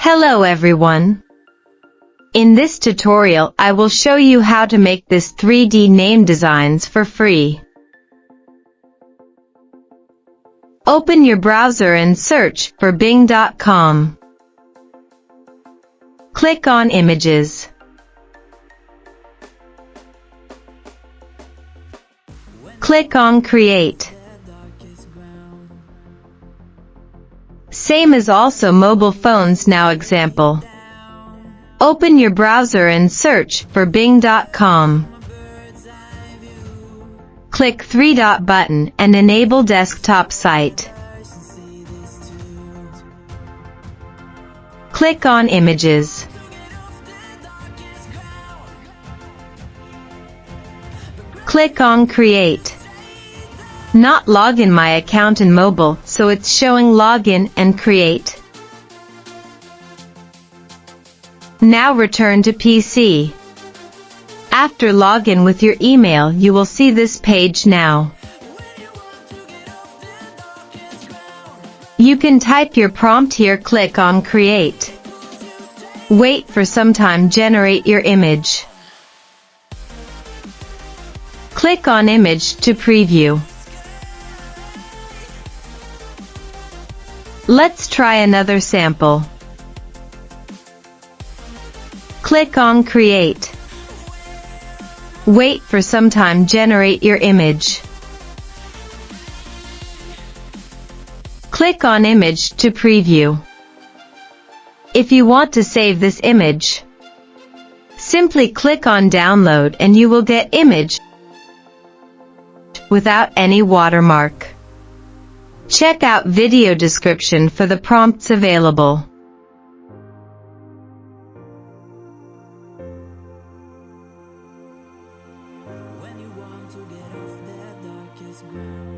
Hello everyone. In this tutorial, I will show you how to make this 3D name designs for free. Open your browser and search for bing.com. Click on Images. Click on Create. Same as also mobile phones now example. Open your browser and search for bing.com. Click three-dot button and enable desktop site. Click on Images. Click on Create. Not login my account in mobile, so it's showing login and create. Now return to PC. After login with your email, you will see this page now. You can type your prompt here. Click on Create. Wait for some time. Generate your image. Click on Image to preview. Let's try another sample. Click on Create. Wait for some time. Generate your image. Click on Image to preview. If you want to save this image, simply click on Download and you will get image without any watermark. Check out video description for the prompts available. When you want to get off that darkest ground.